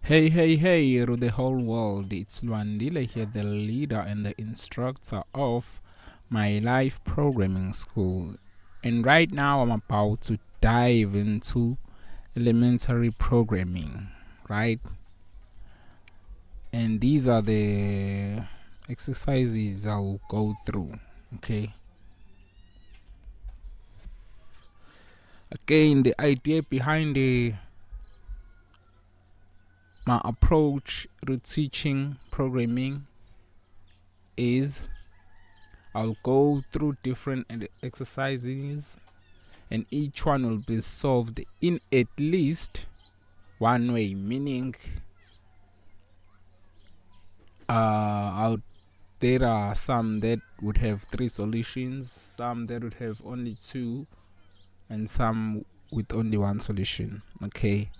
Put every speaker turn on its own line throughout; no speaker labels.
Hey, to the whole world. It's Luandile here, the leader and the instructor of my live programming school. And right now, I'm about to dive into elementary programming, right? And these are the exercises I'll go through, okay? Again, the idea behind my approach to teaching programming is I'll go through different exercises and each one will be solved in at least one way, meaning there are some that would have 3 solutions, some that would have only 2, and some with only 1 solution. Okay,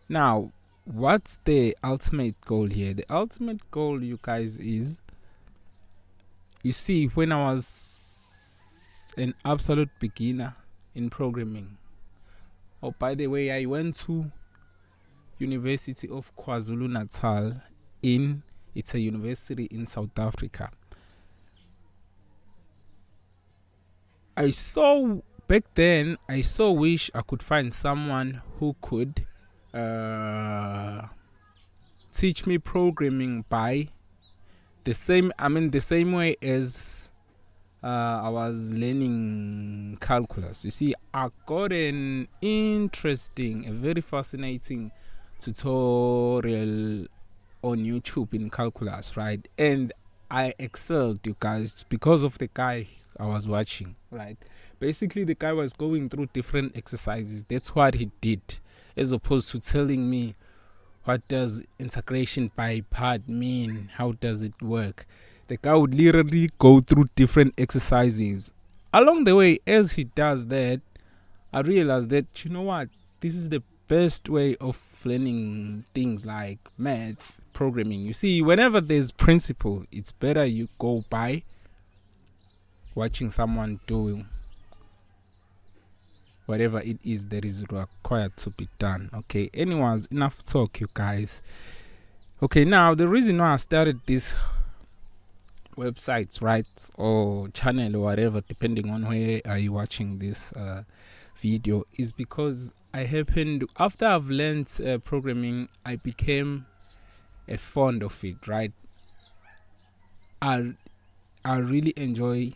now what's the ultimate goal here? The ultimate goal, you guys, is, you see, when I was an absolute beginner in programming, oh, by the way, I went to University of KwaZulu-Natal. It's a university in South Africa. Back then I wish I could find someone who could teach me programming by the same way as I was learning calculus. You see, I got an interesting, a very fascinating tutorial on YouTube in calculus, right? And I excelled, you guys, because of the guy I was watching, right? Basically, the guy was going through different exercises. That's what he did, as opposed to telling me what does integration by part mean, how does it work. The guy would literally go through different exercises. Along the way, as he does that, I realized that, you know what, this is the best way of learning things like math, programming. You see, whenever there's principle, it's better you go by watching someone doing whatever it is that is required to be done. Okay, anyways, enough talk, you guys. Okay, now the reason why I started this websites, right, or channel or whatever, depending on where are you watching this video, is because after I've learned programming, I became a fond of it, right? I really enjoy,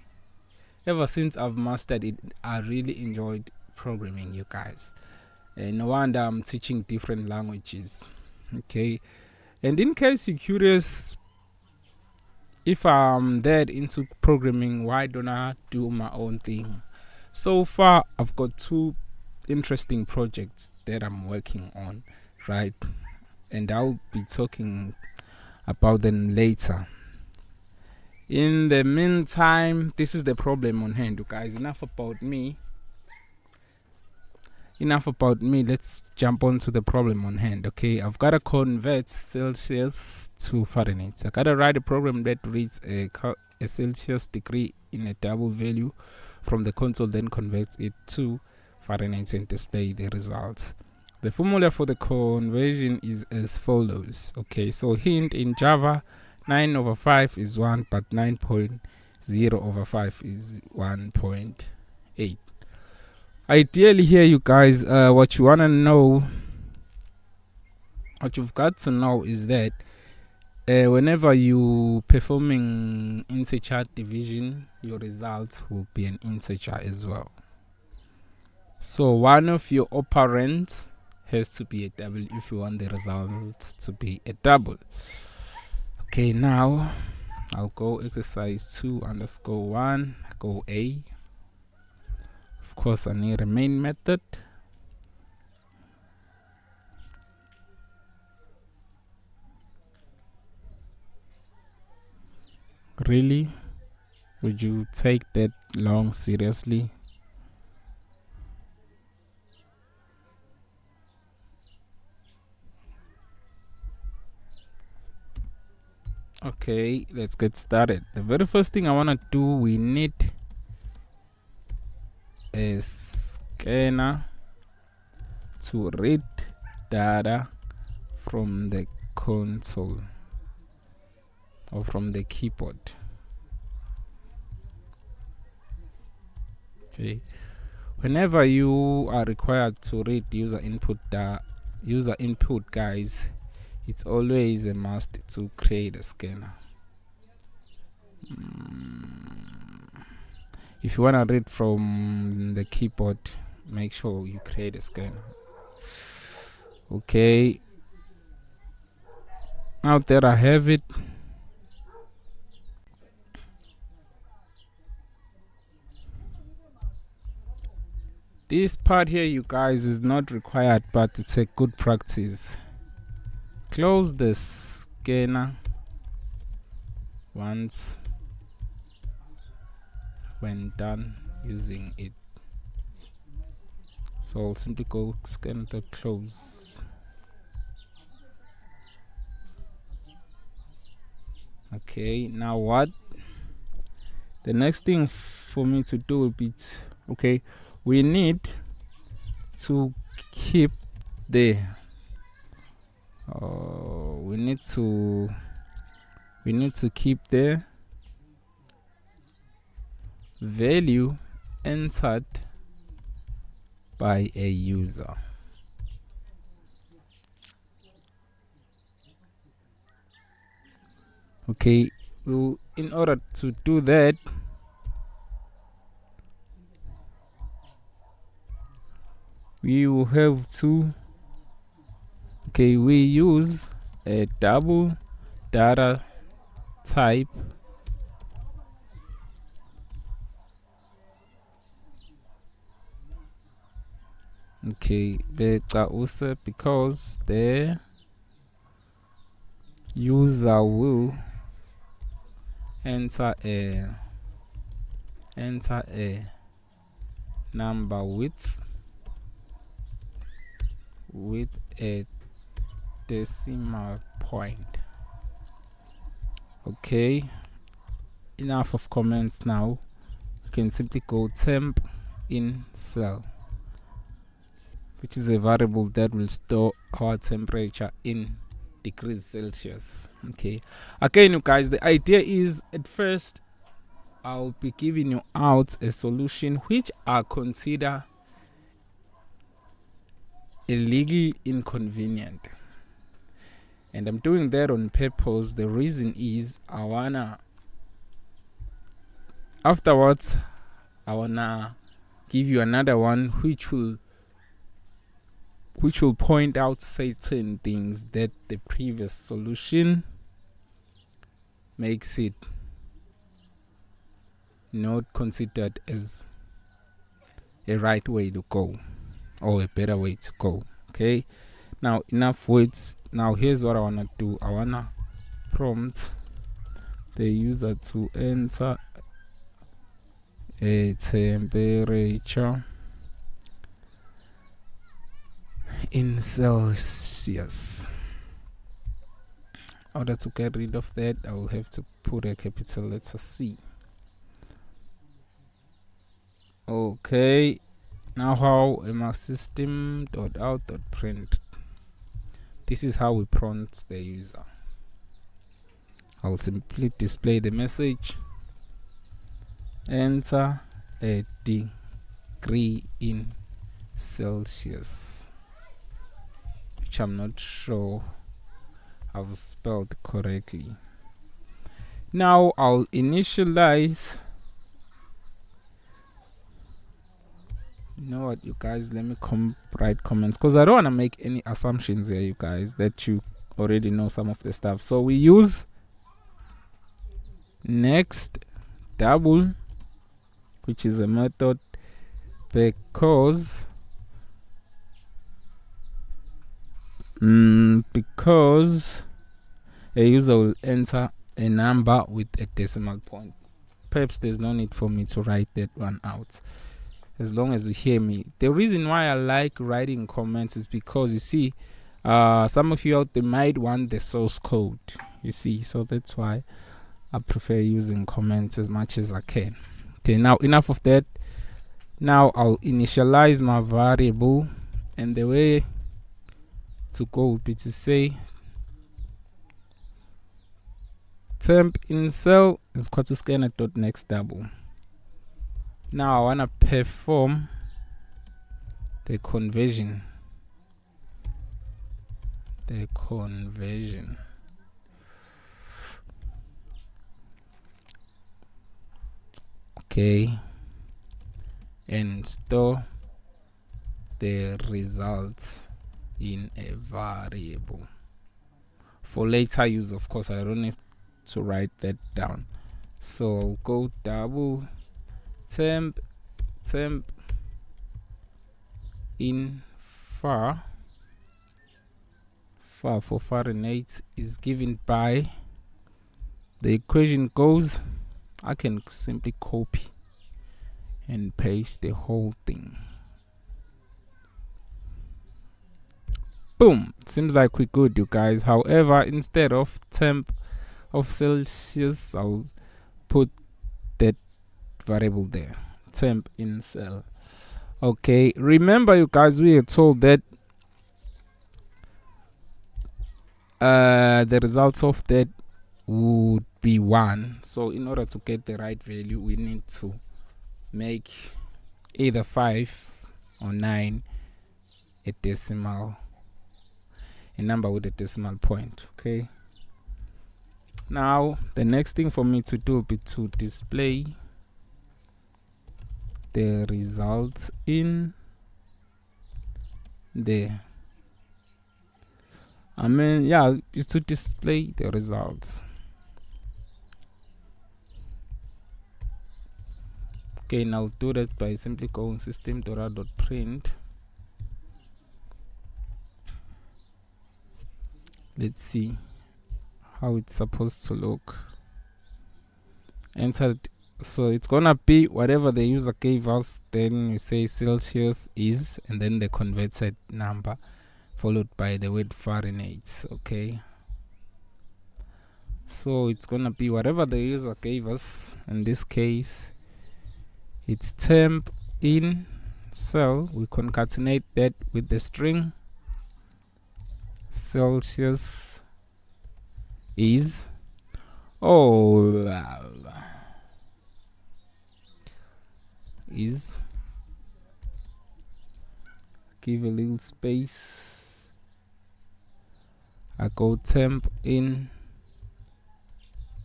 ever since I've mastered it, I really enjoyed programming, you guys. And no wonder I'm teaching different languages. Okay, and in case you're curious, if I'm that into programming, why don't I do my own thing? So far, I've got 2 interesting projects that I'm working on, right? And I'll be talking about them later. In the meantime, this is the problem on hand, you guys. Enough about me. Let's jump on to the problem on hand. Okay, I've got to convert Celsius to Fahrenheit. I got to write a program that reads a Celsius degree in a double value from the console, then converts it to Fahrenheit and display the results. The formula for the conversion is as follows. Okay, so hint, in Java, 9 over 5 is 1, but 9.0 over 5 is 1.8. Ideally here, you guys, what you've got to know is that whenever you performing integer division, your result will be an integer as well. So one of your operands has to be a double if you want the result to be a double. Okay, now I'll go exercise 2_1, go A. Of course, I need a main method. Really? Would you take that long seriously? Okay, let's get started. The very first thing I want to do, we need a scanner to read data from the console or from the keyboard. Okay, whenever you are required to read user input, guys, it's always a must to create a scanner. If you want to read from the keyboard, make sure you create a scanner. Okay, now there I have it. This part here, you guys, is not required, but it's a good practice. Close the scanner once when done using it. So I'll simply go scan.close. Okay, now what? The next thing for me to do will be we need to keep the we need to keep the value entered by a user. Okay, well, in order to do that, we will have to we use a double data type because the user will enter a number with a decimal point. Okay, enough of comments. Now you can simply go temp in cell, which is a variable that will store our temperature in degrees Celsius. Okay, again, you guys, the idea is at first I'll be giving you out a solution which I consider a little inconvenient, and I'm doing that on purpose. The reason is afterwards I wanna give you another one which will point out certain things that the previous solution makes it not considered as a right way to go or a better way to go. Okay, now enough words. Now here's what I want to do. I want to prompt the user to enter a temperature in Celsius. In order to get rid of that, I will have to put a capital letter C. Okay, now how am I system.out.print? This is how we prompt the user. I'll simply display the message, enter a degree in Celsius, which I'm not sure I've spelled correctly. Now I'll initialize. You know what, you guys, let me write comments because I don't want to make any assumptions here, you guys, that you already know some of the stuff. So we use next double, which is a method because a user will enter a number with a decimal point. Perhaps there's no need for me to write that one out, as long as you hear me. The reason why I like writing comments is because, you see, some of you out there might want the source code, you see, so that's why I prefer using comments as much as I can. Okay, now enough of that. Now I'll initialize my variable, and the way to go would be to say temp in cell is equal to scanner dot next double. Now I want to perform the conversion. Okay, and store the results in a variable for later use. Of course, I don't have to write that down. So go double temp in far for Fahrenheit is given by, the equation goes, I can simply copy and paste the whole thing. Boom. Seems like we're good, you guys. However, instead of temp of Celsius, I'll put that variable there, temp in cell. Okay, remember you guys, we are told that the results of that would be 1. So in order to get the right value, we need to make either 5 or 9 a number with a decimal point. Okay, now the next thing for me to do will be to display the results in there. It's to display the results. Okay, now I'll do that by simply going system.out.print. Let's see how it's supposed to look. Entered. So it's gonna be whatever the user gave us, then we say Celsius is, and then the converted number followed by the word Fahrenheit. Okay, so it's gonna be whatever the user gave us. In this case, it's temp in cell. We concatenate that with the string Celsius is, is, give a little space. I go temp in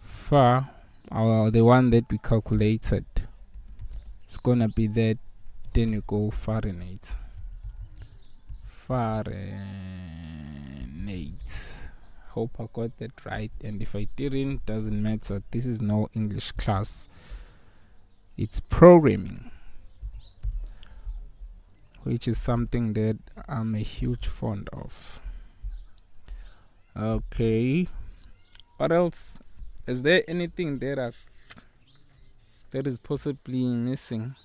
far, the one that we calculated. It's gonna be that. Then you go Fahrenheit. Hope I got that right, and if I didn't, doesn't matter. This is no English class, it's programming, which is something that I'm a huge fond of. Okay, what else? Is there anything that is possibly missing?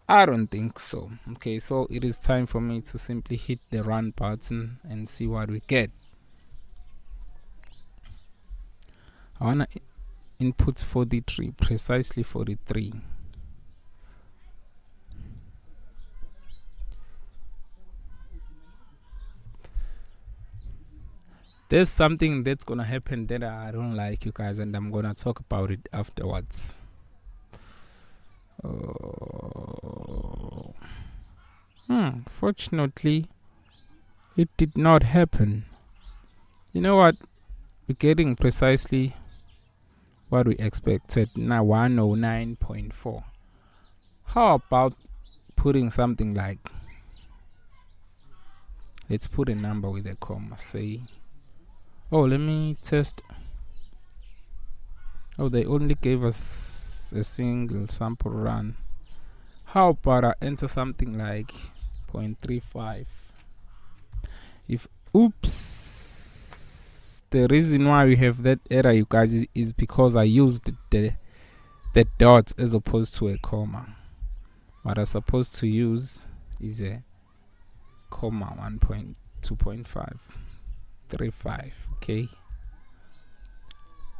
I don't think so. Okay, so it is time for me to simply hit the run button and see what we get. I wanna input 43, precisely 43. There's something that's gonna happen that I don't like, you guys, and I'm gonna talk about it afterwards. Fortunately, it did not happen. You know what? We're getting precisely what we expected. Now 109.4. How about putting something like, let's put a number with a comma, say, let me test. They only gave us a single sample run. How about I enter something like 0.35? If the reason why we have that error, you guys, is because I used the dot as opposed to a comma. What I'm supposed to use is a comma. 1.2.535. Okay,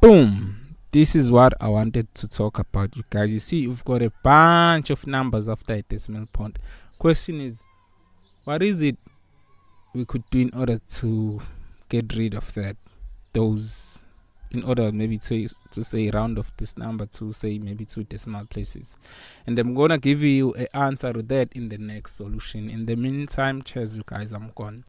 boom. This is what I wanted to talk about, you guys. You see, you've got a bunch of numbers after a decimal point. Question is, what is it we could do in order to get rid of those in order maybe to say round off this number to say maybe 2 decimal places, and I'm gonna give you an answer to that in the next solution. In the meantime, cheers you guys, I'm gone.